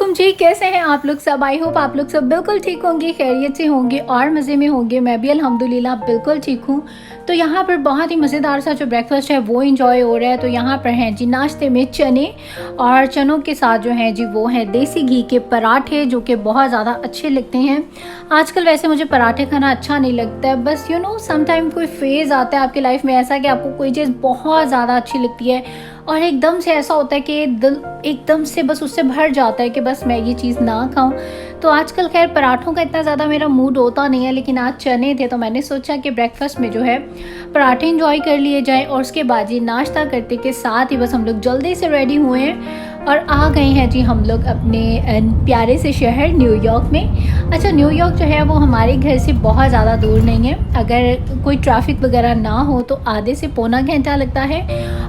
वालेकुम जी, कैसे हैं आप लोग सब। आई होप आप लोग सब बिल्कुल ठीक होंगे, खैरियत से होंगे और मज़े में होंगे। मैं भी अल्हम्दुलिल्लाह बिल्कुल ठीक हूँ। तो यहाँ पर बहुत ही मज़ेदार सा जो ब्रेकफास्ट है वो इंजॉय हो रहा है। तो यहाँ पर हैं जी नाश्ते में चने, और चनों के साथ जो है जी वो है देसी घी के पराठे, जो कि बहुत ज़्यादा अच्छे लगते हैं। आजकल वैसे मुझे पराठे खाना अच्छा नहीं लगता है, बस यू नो समटाइम कोई फेज़ आता है आपकी लाइफ में ऐसा कि आपको कोई चीज़ बहुत ज़्यादा अच्छी लगती है और एकदम से ऐसा होता है कि दिल एकदम से बस उससे भर जाता है कि बस मैं ये चीज़ ना खाऊं। तो आजकल खैर पराठों का इतना ज़्यादा मेरा मूड होता नहीं है, लेकिन आज चने थे तो मैंने सोचा कि ब्रेकफास्ट में जो है पराठे इंजॉय कर लिए जाएं। और उसके बाद ये नाश्ता करते के साथ ही बस हम लोग जल्दी से रेडी हुए हैं और आ गए हैं जी हम लोग अपने प्यारे से शहर न्यूयॉर्क में। अच्छा, न्यूयॉर्क जो है वो हमारे घर से बहुत ज़्यादा दूर नहीं है। अगर कोई ट्रैफिक वगैरह ना हो तो आधे से पौना घंटा लगता है,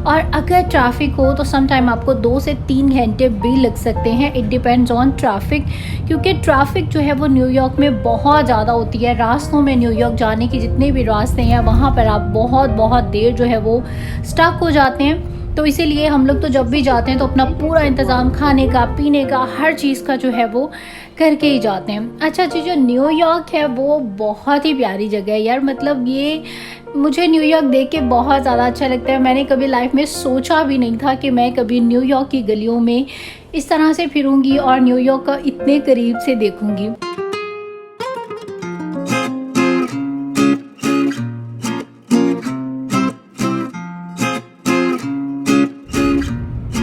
और अगर ट्रैफिक हो तो सम टाइम आपको 2 से 3 घंटे भी लग सकते हैं। इट डिपेंड्स ऑन ट्रैफिक, क्योंकि ट्रैफिक जो है वो न्यूयॉर्क में बहुत ज़्यादा होती है। रास्तों में न्यूयॉर्क जाने के जितने भी रास्ते हैं वहाँ पर आप बहुत देर जो है वो स्टक हो जाते हैं। तो इसीलिए हम लोग तो जब भी जाते हैं तो अपना पूरा इंतज़ाम खाने का, पीने का, हर चीज़ का जो है वो करके ही जाते हैं। अच्छा जी, जो न्यूयॉर्क है वो बहुत ही प्यारी जगह है यार। मतलब ये मुझे न्यूयॉर्क देख के बहुत ज़्यादा अच्छा लगता है। मैंने कभी लाइफ में सोचा भी नहीं था कि मैं कभी न्यूयॉर्क की गलियों में इस तरह से फिरूंगी और न्यूयॉर्क का इतने करीब से देखूंगी।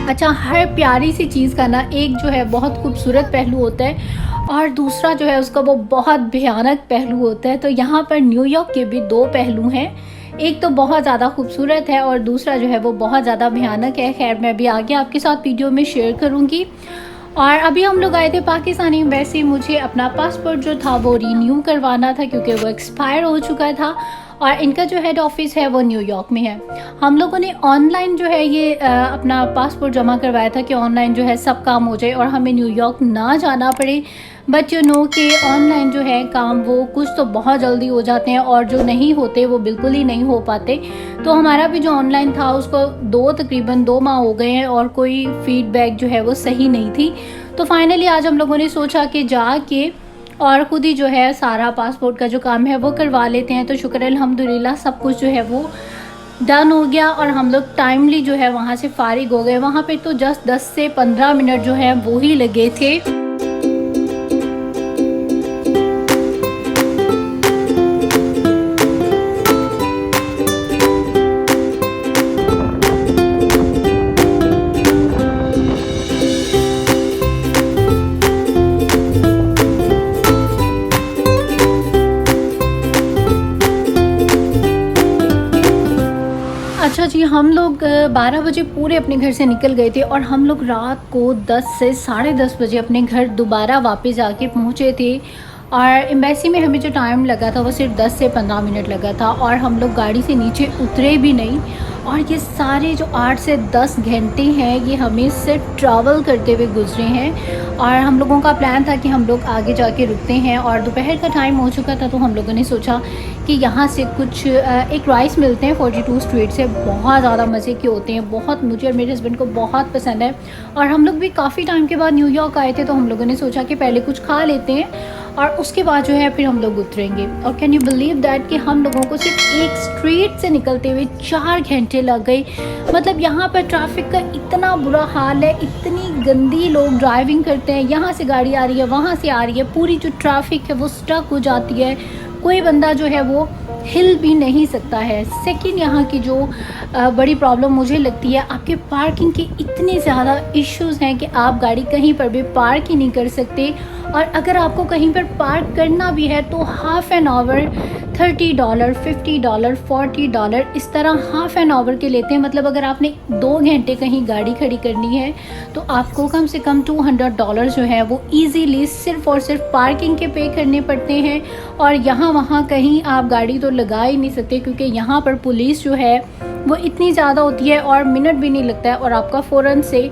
अच्छा, हर प्यारी सी चीज़ का ना एक जो है बहुत खूबसूरत पहलू होता है और दूसरा जो है उसका वो बहुत भयानक पहलू होता है। तो यहाँ पर न्यूयॉर्क के भी 2 पहलू हैं, एक तो बहुत ज़्यादा खूबसूरत है और दूसरा जो है वो बहुत ज़्यादा भयानक है। खैर, मैं भी आगे आपके साथ वीडियो में शेयर करूँगी। और अभी हम लोग आए थे पाकिस्तानी एम्बेसी। मुझे अपना पासपोर्ट जो था वो रीन्यू करवाना था क्योंकि वो एक्सपायर हो चुका था, और इनका जो हेड ऑफिस है वो न्यूयॉर्क में है। हम लोगों ने ऑनलाइन जो है ये अपना पासपोर्ट जमा करवाया था कि ऑनलाइन जो है सब काम हो जाए और हमें न्यूयॉर्क ना जाना पड़े। बट यू नो कि ऑनलाइन जो है काम वो कुछ तो बहुत जल्दी हो जाते हैं और जो नहीं होते वो बिल्कुल ही नहीं हो पाते। तो हमारा भी जो ऑनलाइन था उसको तकरीबन 2 माह हो गए हैं और कोई फीडबैक जो है वो सही नहीं थी। तो फाइनली आज हम लोगों ने सोचा कि जाके और ख़ुद ही जो है सारा पासपोर्ट का जो काम है वो करवा लेते हैं। तो शुक्र अल्हम्दुलिल्लाह सब कुछ जो है वो डन हो गया और हम लोग टाइमली जो है वहाँ से फारिग हो गए। वहाँ पे तो जस्ट 10 से 15 मिनट जो है वो ही लगे थे। अच्छा जी, हम लोग 12 बजे पूरे अपने घर से निकल गए थे और हम लोग रात को 10 से साढ़े 10 बजे अपने घर दोबारा वापस आके पहुँचे थे। और एम्बेसी में हमें जो टाइम लगा था वो सिर्फ 10 से 15 मिनट लगा था और हम लोग गाड़ी से नीचे उतरे भी नहीं। और ये सारे जो 8 से 10 घंटे हैं ये हमें सिर्फ ट्रैवल करते हुए गुजरे हैं। और हम लोगों का प्लान था कि हम लोग आगे जाके रुकते हैं, और दोपहर का टाइम हो चुका था तो हम लोगों ने सोचा कि यहाँ से कुछ एक राइस मिलते हैं 42 स्ट्रीट से, बहुत ज़्यादा मज़े के होते हैं। बहुत मुझे और मेरे हस्बैंड को बहुत पसंद है। और हम लोग भी काफ़ी टाइम के बाद न्यूयॉर्क आए थे तो हम लोगों ने सोचा कि पहले कुछ खा लेते हैं और उसके बाद जो है फिर हम लोग उतरेंगे। और कैन यू बिलीव दैट कि हम लोगों को सिर्फ एक स्ट्रीट से निकलते हुए 4 घंटे लग गए। मतलब यहाँ पर ट्रैफिक का इतना बुरा हाल है, इतनी गंदी लोग ड्राइविंग करते हैं। यहाँ से गाड़ी आ रही है, वहाँ से आ रही है, पूरी जो ट्रैफिक है वो स्टक हो जाती है। कोई बंदा जो है वो हिल भी नहीं सकता है। सेकंड, यहाँ की जो बड़ी प्रॉब्लम मुझे लगती है, आपके पार्किंग के इतने ज़्यादा इश्यूज़ हैं कि आप गाड़ी कहीं पर भी पार्क ही नहीं कर सकते। और अगर आपको कहीं पर पार्क करना भी है तो हाफ़ एन आवर $30, $50, $40 इस तरह हाफ़ एन आवर के लेते हैं। मतलब अगर आपने 2 घंटे कहीं गाड़ी खड़ी करनी है तो आपको कम से कम $200 जो है वो ईज़िली सिर्फ़ और सिर्फ पार्किंग के पे करने पड़ते हैं। और यहाँ वहाँ कहीं आप गाड़ी तो लगा ही नहीं सकते क्योंकि यहाँ पर पुलिस जो है वो इतनी ज़्यादा होती है और मिनट भी नहीं लगता है और आपका फ़ौरन से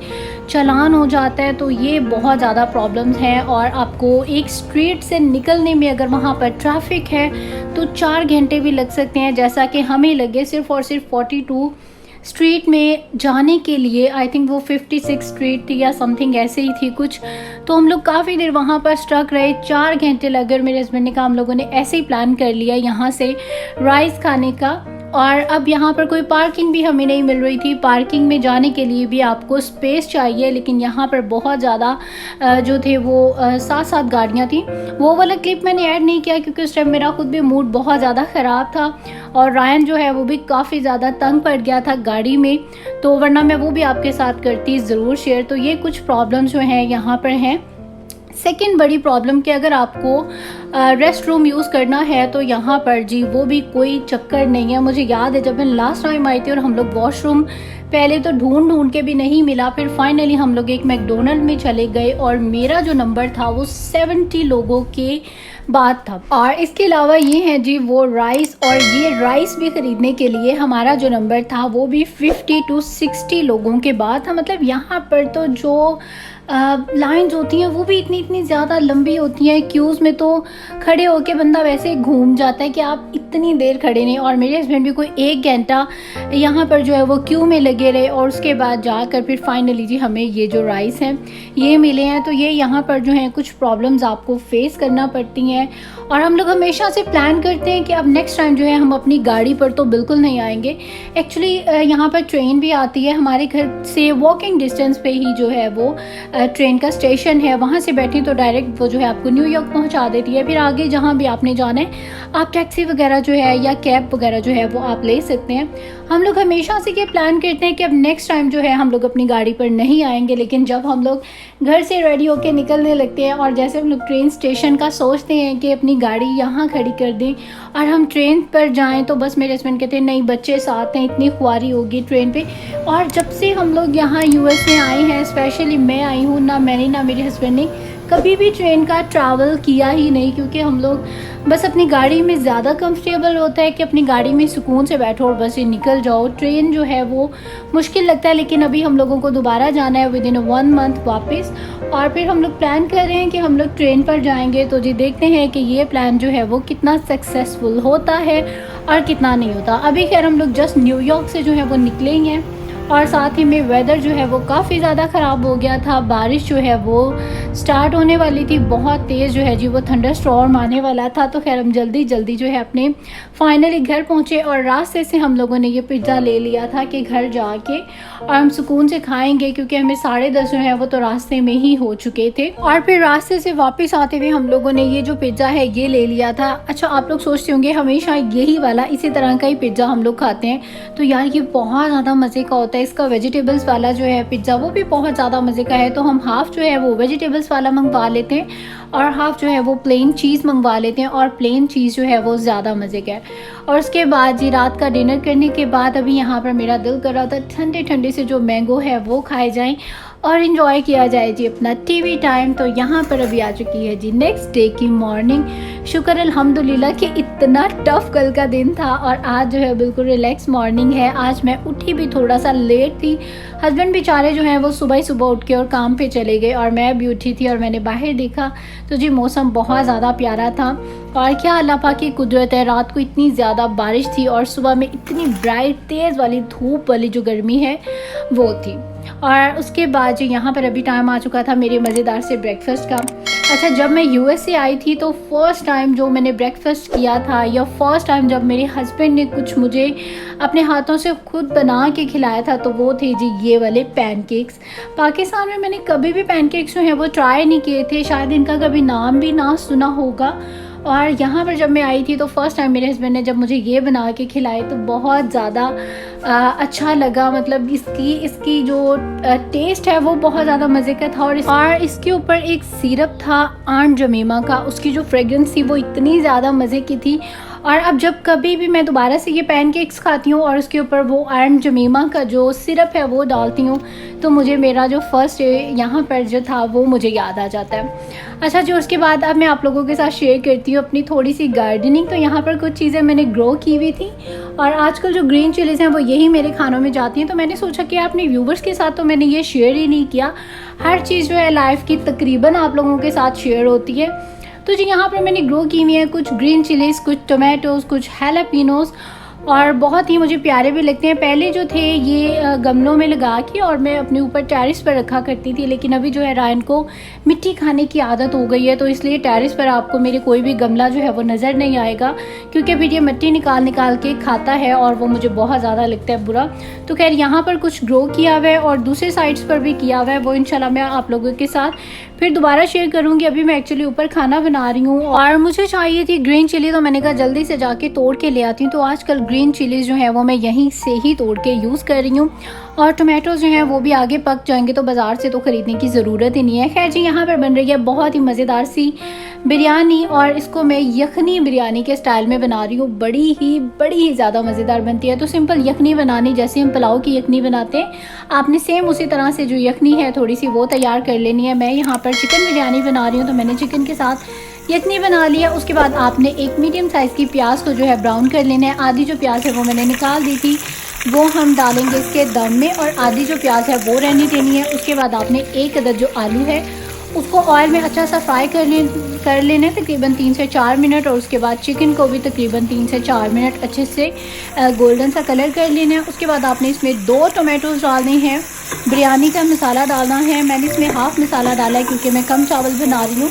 चालान हो जाता है। तो ये बहुत ज़्यादा प्रॉब्लम्स हैं। और आपको एक स्ट्रीट से निकलने में अगर वहाँ पर ट्रैफिक है तो 4 घंटे भी लग सकते हैं, जैसा कि हमें लगे सिर्फ़ और सिर्फ 42 स्ट्रीट में जाने के लिए, आई थिंक वो 56 स्ट्रीट थी या समथिंग ऐसे ही थी कुछ, तो हम लोग काफ़ी देर वहाँ पर स्टक रहे, 4 घंटे लग गए। मेरे हस्बैंड ने कहा हम लोगों ने ऐसे ही प्लान कर लिया यहाँ से राइस खाने का। और अब यहाँ पर कोई पार्किंग भी हमें नहीं मिल रही थी, पार्किंग में जाने के लिए भी आपको स्पेस चाहिए, लेकिन यहाँ पर बहुत ज़्यादा जो थे वो 7 गाड़ियाँ थी। वो वाला क्लिप मैंने ऐड नहीं किया क्योंकि उस टाइम मेरा खुद भी मूड बहुत ज़्यादा ख़राब था और रायन जो है वो भी काफ़ी ज़्यादा तंग पड़ गया था गाड़ी में, तो वरना मैं वो भी आपके साथ करती ज़रूर शेयर। तो ये कुछ प्रॉब्लम्स जो हैं यहाँ पर हैं। सेकेंड बड़ी प्रॉब्लम कि अगर आपको रेस्ट रूम यूज़ करना है तो यहाँ पर जी वो भी कोई चक्कर नहीं है। मुझे याद है जब मैं लास्ट टाइम आई थी और हम लोग वॉशरूम पहले तो ढूंढ के भी नहीं मिला, फिर फाइनली हम लोग एक मैकडोनल्ड में चले गए और मेरा जो नंबर था वो 70 लोगों के बाद था। और इसके अलावा ये है जी वो राइस, और ये राइस भी ख़रीदने के लिए हमारा जो नंबर था वो भी 50 to 60 लोगों के बाद था। मतलब यहाँ पर तो जो लाइंस होती हैं वो भी इतनी ज़्यादा लंबी होती हैं, क्यूज़ में तो खड़े होके बंदा वैसे घूम जाता है कि आप इतनी देर खड़े नहीं। और मेरे हस्बैंड भी कोई 1 घंटा यहाँ पर जो है वो क्यू में लगे रहे और उसके बाद जाकर फिर फाइनली जी हमें ये जो राइस हैं ये मिले हैं। तो ये यहाँ पर जो है कुछ प्रॉब्लम्स आपको फेस करना पड़ती हैं और हम लोग हमेशा से प्लान करते हैं कि अब नेक्स्ट टाइम जो है हम अपनी गाड़ी पर तो बिल्कुल नहीं आएंगे। एक्चुअली यहाँ पर ट्रेन भी आती है, हमारे घर से वॉकिंग डिस्टेंस पे ही जो है वो ट्रेन का स्टेशन है, वहाँ से बैठें तो डायरेक्ट वो जो है आपको न्यूयॉर्क पहुँचा देती है। फिर आगे जहाँ भी आपने जाना है आप टैक्सी वगैरह जो है या कैब वगैरह जो है वो आप ले सकते हैं। हम लोग हमेशा से ये प्लान करते हैं कि अब नेक्स्ट टाइम जो है हम लोग अपनी गाड़ी पर नहीं आएंगे, लेकिन जब हम लोग घर से रेडी होकर निकलने लगते हैं और जैसे हम लोग ट्रेन स्टेशन का सोचते हैं कि अपनी गाड़ी यहाँ खड़ी कर दें और हम ट्रेन पर जाएं, तो बस मेरे हस्बैंड कहते हैं नहीं बच्चे साथ हैं, इतनी खुआरी होगी ट्रेन पे। और जब से हम लोग यहाँ यूएस में आए हैं, स्पेशली मैं आई हूँ, ना मैंने ना मेरे हस्बैंड ने कभी भी ट्रेन का ट्रैवल किया ही नहीं, क्योंकि हम लोग बस अपनी गाड़ी में ज़्यादा कंफर्टेबल होता है कि अपनी गाड़ी में सुकून से बैठो और बस ये निकल जाओ। ट्रेन जो है वो मुश्किल लगता है, लेकिन अभी हम लोगों को दोबारा जाना है विदिन 1 मंथ वापस, और फिर हम लोग प्लान कर रहे हैं कि हम लोग ट्रेन पर जाएंगे। तो जी देखते हैं कि ये प्लान जो है वो कितना सक्सेसफुल होता है और कितना नहीं होता। अभी खैर हम लोग जस्ट न्यूयॉर्क से जो है वो निकले ही हैं और साथ ही में वेदर जो है वो काफ़ी ज़्यादा ख़राब हो गया था, बारिश जो है वो स्टार्ट होने वाली थी, बहुत तेज़ जो है जी वो थंडर स्टॉर्म आने वाला था। तो खैर हम जल्दी जो है अपने फाइनली घर पहुँचे और रास्ते से हम लोगों ने ये पिज़्ज़ा ले लिया था कि घर जाके और हम सुकून से खाएंगे, क्योंकि हमें 10:30 जो है वो तो रास्ते में ही हो चुके थे। और फिर रास्ते से वापस आते हुए हम लोगों ने ये जो पिज़्ज़ा है ये ले लिया था। अच्छा, आप लोग सोचते होंगे हमेशा यही वाला इसी तरह का ही पिज़्ज़ा हम लोग खाते हैं, तो यार ये बहुत ज़्यादा मज़े का होता है। इसका वेजिटेबल्स वाला जो है पिज़्ज़ा वो भी बहुत ज़्यादा मज़े का है, तो हम हाफ़ जो है वो वेजिटेबल्स वाला मंगवा लेते हैं और हाफ़ जो है वो प्लेन चीज़ मंगवा लेते हैं, और प्लेन चीज़ जो है वो ज़्यादा मज़े का है। और उसके बाद जी रात का डिनर करने के बाद अभी यहाँ पर मेरा दिल कर रहा था ठंडे ठंडे से जो मैंगो है वो खाए जाएं और इन्जॉय किया जाए जी अपना टीवी टाइम। तो यहाँ पर अभी आ चुकी है जी नेक्स्ट डे की मॉर्निंग। शुक्र अल्हम्दुलिल्लाह कि इतना टफ कल का दिन था और आज जो है बिल्कुल रिलैक्स मॉर्निंग है। आज मैं उठी भी थोड़ा सा लेट थी, हस्बैंड बेचारे जो हैं वो सुबह ही सुबह उठ के और काम पे चले गए और मैं भी उठी थी और मैंने बाहर देखा तो जी मौसम बहुत ज़्यादा प्यारा था। और क्या अल्लाह पाक की कुदरत है, रात को इतनी ज़्यादा बारिश थी और सुबह में इतनी ब्राइट तेज़ वाली धूप वाली जो गर्मी है वो थी। और उसके बाद जो यहाँ पर अभी टाइम आ चुका था मेरे मज़ेदार से ब्रेकफास्ट का। अच्छा, जब मैं यूएस से आई थी तो फर्स्ट टाइम जो मैंने ब्रेकफास्ट किया था, या फर्स्ट टाइम जब मेरे हस्बैंड ने कुछ मुझे अपने हाथों से खुद बना के खिलाया था, तो वो थे जी ये वाले पैनकेक्स। पाकिस्तान में मैंने कभी भी पैनकेक्स जो हैं वो ट्राई नहीं किए थे, शायद इनका कभी नाम भी ना सुना होगा। और यहाँ पर जब मैं आई थी तो फर्स्ट टाइम मेरे हस्बैंड ने जब मुझे ये बना के खिलाए तो बहुत ज़्यादा अच्छा लगा। मतलब इसकी जो टेस्ट है वो बहुत ज़्यादा मज़े का था। और इसके ऊपर एक सिरप था आंट जमीमा का, उसकी जो फ्रेगरेंस थी वो इतनी ज़्यादा मज़े की थी। और अब जब कभी भी मैं दोबारा से ये पैनकेक्स खाती हूँ और उसके ऊपर वो आंट जमीमा का जो सिरप है वो डालती हूँ, तो मुझे मेरा जो फर्स्ट डे यहाँ पर जो था वो मुझे याद आ जाता है। अच्छा जी, उसके बाद अब मैं आप लोगों के साथ शेयर करती हूँ अपनी थोड़ी सी गार्डनिंग। तो यहाँ पर कुछ चीज़ें मैंने ग्रो की हुई थी और आजकल जो ग्रीन चिलीज़ हैं वो यही मेरे खानों में जाती हैं, तो मैंने सोचा कि अपने व्यूवर्स के साथ तो मैंने ये शेयर ही नहीं किया। हर चीज़ जो है लाइफ की तकरीबन आप लोगों के साथ शेयर होती है। तो जी यहाँ पर मैंने ग्रो की हुई है कुछ ग्रीन चिलीज़, कुछ टोमेटोज़, कुछ हैलापिनोज़ और बहुत ही मुझे प्यारे भी लगते हैं। पहले जो थे ये गमलों में लगा के और मैं अपने ऊपर टेरेस पर रखा करती थी, लेकिन अभी जो है रायन को मिट्टी खाने की आदत हो गई है, तो इसलिए टेरेस पर आपको मेरे कोई भी गमला जो है वो नज़र नहीं आएगा, क्योंकि फिर ये मिट्टी निकाल निकाल के खाता है और वो मुझे बहुत ज़्यादा लगता है बुरा। तो खैर यहाँ पर कुछ ग्रो किया हुआ है और दूसरे साइड्स पर भी किया हुआ है, वो इंशाल्लाह मैं आप लोगों के साथ फिर दोबारा शेयर करूँगी। अभी मैं एक्चुअली ऊपर खाना बना रही हूँ और मुझे चाहिए थी ग्रीन चिली, तो मैंने कहा जल्दी से जाके तोड़ के ले आती हूँ। तो आजकल ग्रीन चिलीज़ जो है वो मैं यहीं से ही तोड़ के यूज़ कर रही हूँ। और टोमेटोज़ जो हैं वो भी आगे पक जाएंगे, तो बाज़ार से तो ख़रीदने की ज़रूरत ही नहीं है। खैर जी, यहाँ पर बन रही है बहुत ही मज़ेदार सी बिरयानी और इसको मैं यखनी बिरयानी के स्टाइल में बना रही हूँ। बड़ी ही ज़्यादा मज़ेदार बनती है। तो सिंपल यखनी बनानी, जैसे हम पुलाव की यखनी बनाते हैं, आपने सेम उसी तरह से जो यखनी है थोड़ी सी वो तैयार कर लेनी है। मैं यहाँ पर चिकन बिरयानी बना रही हूँ, तो मैंने चिकन के साथ यखनी बना लिया। उसके बाद आपने एक मीडियम साइज़ की प्याज को जो है ब्राउन कर लेना है। आधी जो प्याज है वो मैंने निकाल दी थी, वो हम डालेंगे इसके दम में, और आधी जो प्याज है वो रहने देनी है। उसके बाद आपने एक अदद जो आलू है उसको ऑयल में अच्छा सा फ्राई कर लेना है तकरीबन 3 से 4 मिनट, और उसके बाद चिकन को भी तकरीबन 3 से 4 मिनट अच्छे से गोल्डन सा कलर कर लेना है। उसके बाद आपने इसमें 2 टोमेटोज़ डालने हैं। बिरयानी का मसाला डालना है, मैंने इसमें हाफ़ मसाला डाला है क्योंकि मैं कम चावल बना रही हूँ।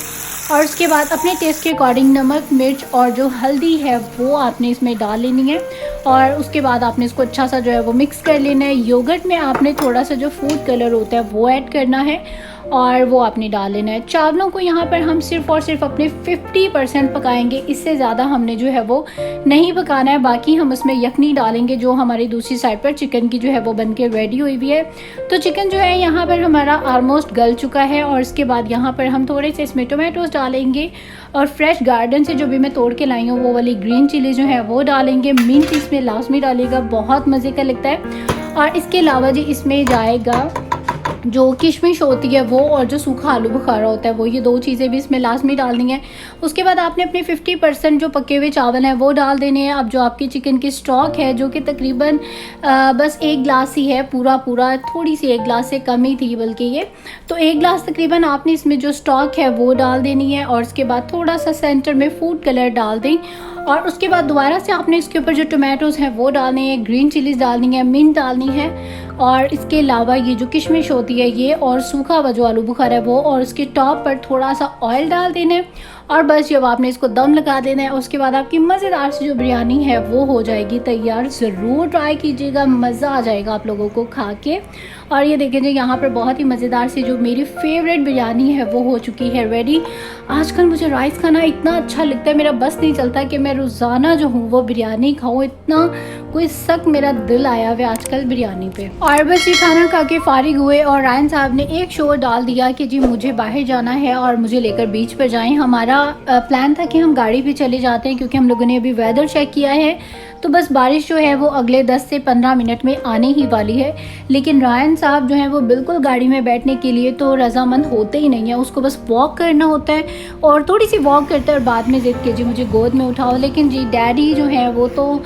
और उसके बाद अपने टेस्ट के अकॉर्डिंग नमक, मिर्च और जो हल्दी है वो आपने इसमें डाल लेनी है। और उसके बाद आपने इसको अच्छा सा जो है वो मिक्स कर लेना है। योगर्ट में आपने थोड़ा सा जो फूड कलर होता है वो ऐड करना है और वो आपने डाल लेना है। चावलों को यहाँ पर हम सिर्फ़ और सिर्फ अपने 50% पकाएंगे, इससे ज़्यादा हमने जो है वो नहीं पकाना है। बाकी हम उसमें यखनी डालेंगे जो हमारी दूसरी साइड पर चिकन की जो है वो बन के रेडी हुई भी है। तो चिकन जो है यहाँ पर हमारा ऑलमोस्ट गल चुका है। और उसके बाद यहाँ पर हम थोड़े से इसमें टोमेटोज़ डालेंगे और फ्रेश गार्डन से जो भी मैं तोड़ के लाई हूँ वो वाली ग्रीन चिली जो है वो डालेंगे। मिंट इसमें लाजमी डालेगा, बहुत मज़े का लगता है। और इसके अलावा जी इसमें जाएगा जो किशमिश होती है वो, और जो सूखा आलू बुखारा होता है वो, ये 2 चीज़ें भी इसमें लाजमी डालनी है। उसके बाद आपने अपने 50% जो पके हुए चावल हैं वो डाल देने हैं। अब जो आपकी चिकन की स्टॉक है जो कि तकरीबन बस 1 गिलास ही है, पूरा थोड़ी सी 1 गिलास से कम ही थी बल्कि ये, तो 1 गिलास तकरीबन आपने इसमें जो स्टॉक है वो डाल देनी है। और उसके बाद थोड़ा सा सेंटर में फूड कलर डाल दें। और उसके बाद दोबारा से आपने इसके ऊपर जो टोमेटोज़ हैं वो डालने हैं, ग्रीन चिलीज़ डालनी है, मिंट डालनी है, और इसके अलावा ये जो किशमिश होती है ये, और सूखा हुआ जो आलू बुखारा है वो, और उसके टॉप पर थोड़ा सा ऑयल डाल देना है। और बस जब आपने इसको दम लगा देना है, उसके बाद आपकी मज़ेदार सी जो बिरयानी है वो हो जाएगी तैयार। ज़रूर ट्राई कीजिएगा, मज़ा आ जाएगा आप लोगों को खा के। और ये देखें जी, यहाँ पर बहुत ही मज़ेदार सी जो मेरी फेवरेट बिरयानी है वो हो चुकी है रेडी। आजकल मुझे राइस खाना इतना अच्छा लगता है, मेरा बस नहीं चलता कि मैं रोज़ाना जो हूँ वो बिरयानी खाऊँ, इतना कोई सख्त मेरा दिल आया हुआ आजकल बिरयानी पे। और बस ये खाना खा के फारिग हुए और रायन साहब ने एक शोर डाल दिया कि जी मुझे बाहर जाना है और मुझे लेकर बीच पर जाएं। हमारा प्लान था कि हम गाड़ी पे चले जाते हैं क्योंकि हम लोगों ने अभी वेदर चेक किया है, तो बस बारिश जो है वो अगले 10 से 15 मिनट में आने ही वाली है। लेकिन रायन साहब जो हैं वो बिल्कुल गाड़ी में बैठने के लिए तो रजामंद होते ही नहीं है, उसको बस वॉक करना होता है और थोड़ी सी वॉक करता है और बाद में जिद के जी मुझे गोद में उठाओ। लेकिन जी डैडी जो है वो तो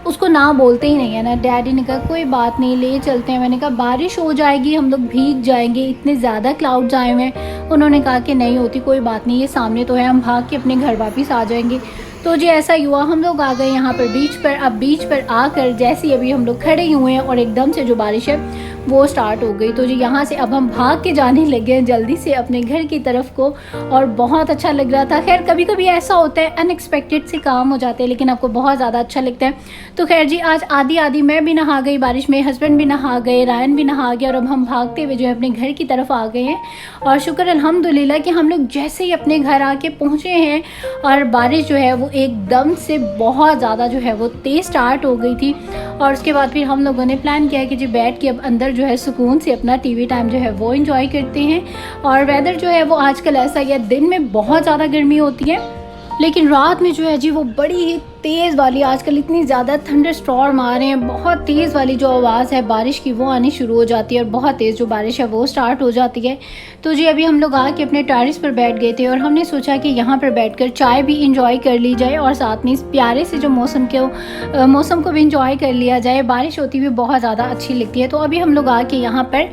उसको ना बोलते ही नहीं है ना। डैडी ने कहा कोई बात नहीं, ले चलते हैं। मैंने कहा बारिश हो जाएगी, हम लोग भीग जाएंगे, इतने ज़्यादा क्लाउड्स आए हुए हैं। उन्होंने कहा कि नहीं होती कोई बात नहीं, ये सामने तो है, हम भाग के अपने घर वापस आ जाएंगे। तो जी ऐसा ही हुआ, हम लोग आ गए यहाँ पर बीच पर। अब बीच पर आकर जैसे ही अभी हम लोग खड़े ही हुए हैं और एकदम से जो बारिश है वो स्टार्ट हो गई। तो जी यहाँ से अब हम भाग के जाने लगे हैं जल्दी से अपने घर की तरफ को, और बहुत अच्छा लग रहा था। खैर कभी कभी ऐसा होता है, अनएक्सपेक्टेड से काम हो जाते हैं, लेकिन आपको बहुत ज़्यादा अच्छा लगता है। तो खैर जी आज आधी आधी मैं भी नहा गई बारिश में, हस्बैंड भी नहा गए, रायन भी नहा गया, और अब हम भागते हुए जो है अपने घर की तरफ आ गए हैं। और शुक्र अल्हम्दुलिल्लाह कि हम लोग जैसे ही अपने घर आके पहुँचे हैं और बारिश जो है वो एकदम से बहुत ज़्यादा जो है वो तेज़ स्टार्ट हो गई थी। और उसके बाद फिर हम लोगों ने प्लान किया कि जी बैठ के अब अंदर जो है सुकून से अपना टीवी टाइम जो है वो एंजॉय करते हैं। और वेदर जो है वो आजकल ऐसा ही है, दिन में बहुत ज़्यादा गर्मी होती है लेकिन रात में जो है जी वो बड़ी ही तेज़ वाली, आजकल इतनी ज़्यादा थंडर स्टॉर्म आ रहे हैं, बहुत तेज़ वाली जो आवाज़ है बारिश की वो आनी शुरू हो जाती है और बहुत तेज़ जो बारिश है वो स्टार्ट हो जाती है। तो जी अभी हम लोग आके अपने टेरेस पर बैठ गए थे और हमने सोचा कि यहाँ पर बैठकर चाय भी इंजॉय कर ली जाए और साथ में इस प्यारे से जो मौसम को भी इंजॉय कर लिया जाए। बारिश होती हुई बहुत ज़्यादा अच्छी लगती है। तो अभी हम लोग आके यहाँ पर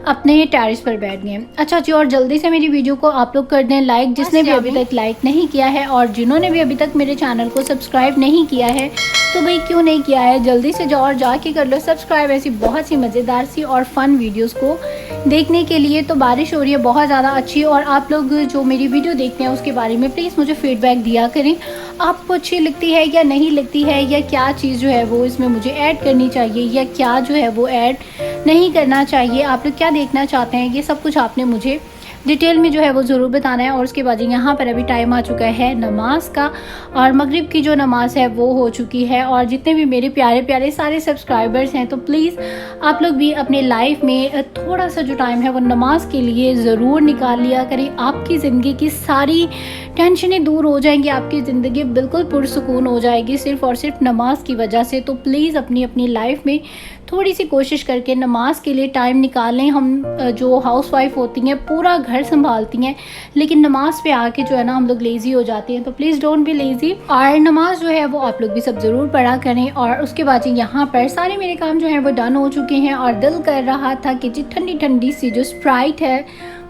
अपने टेरेस पर बैठ गए। अच्छा जी, और जल्दी से मेरी वीडियो को आप लोग कर दें लाइक, जिसने भी अभी तक लाइक नहीं किया है, और जिन्होंने भी अभी तक मेरे चैनल को सब्सक्राइब सब्सक्राइब नहीं किया है तो भाई क्यों नहीं किया है, जल्दी से जाओ और जाके कर लो सब्सक्राइब ऐसी बहुत सी मज़ेदार सी और फ़न वीडियोस को देखने के लिए। तो बारिश हो रही है बहुत ज़्यादा अच्छी, और आप लोग जो मेरी वीडियो देखते हैं उसके बारे में प्लीज़ मुझे फीडबैक दिया करें, आपको अच्छी लगती है या नहीं लगती है, या क्या चीज़ जो है वो इसमें मुझे ऐड करनी चाहिए या क्या जो है वो ऐड नहीं करना चाहिए, आप लोग क्या देखना चाहते हैं, ये सब कुछ आपने मुझे डिटेल में जो है वो ज़रूर बताना है। और उसके बाद यहाँ पर अभी टाइम आ चुका है नमाज का, और मगरिब की जो नमाज़ है वो हो चुकी है। और जितने भी मेरे प्यारे प्यारे सारे सब्सक्राइबर्स हैं तो प्लीज़ आप लोग भी अपने लाइफ में थोड़ा सा जो टाइम है वो नमाज के लिए ज़रूर निकाल लिया करें। आपकी ज़िंदगी की सारी टेंशनें दूर हो जाएंगी, आपकी ज़िंदगी बिल्कुल पुरसुकून हो जाएगी सिर्फ़ और सिर्फ नमाज की वजह से। तो प्लीज़ अपनी अपनी लाइफ में थोड़ी सी कोशिश करके नमाज के लिए टाइम निकालें। हम जो हाउसवाइफ होती हैं पूरा घर संभालती हैं, लेकिन नमाज पे आके जो है ना हम लोग लेज़ी हो जाते हैं। तो प्लीज़ डोंट बी लेज़ी, और नमाज जो है वो आप लोग भी सब ज़रूर पढ़ा करें। और उसके बाद यहाँ पर सारे मेरे काम जो है वो डन हो चुके हैं, और दिल कर रहा था कि जी ठंडी ठंडी सी जो स्प्राइट है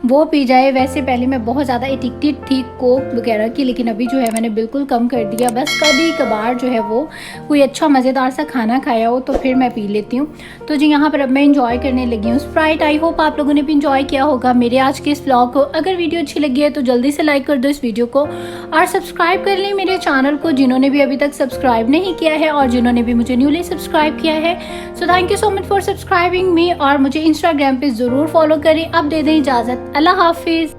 वो पी जाए। वैसे पहले मैं बहुत ज़्यादा एडिक्टेड थी कोक वगैरह की, लेकिन अभी जो है मैंने बिल्कुल कम कर दिया। बस कभी कभार जो है वो कोई अच्छा मज़ेदार सा खाना खाया हो तो फिर मैं पी लेती हूँ। तो जी यहाँ पर अब मैं इंजॉय करने लगी हूँ स्प्राइट। आई होप आप लोगों ने भी इंजॉय किया होगा मेरे आज के इस व्लॉग को। अगर वीडियो अच्छी लगी है तो जल्दी से लाइक कर दो इस वीडियो को, और सब्सक्राइब कर लें मेरे चैनल को जिन्होंने भी अभी तक सब्सक्राइब नहीं किया है, और जिन्होंने भी मुझे न्यूली सब्सक्राइब किया है। So thank you so much for subscribing मी, और मुझे इंस्टाग्राम पे ज़रूर फॉलो करें। अब दे दें इजाज़त, अल्लाह हाफिज़।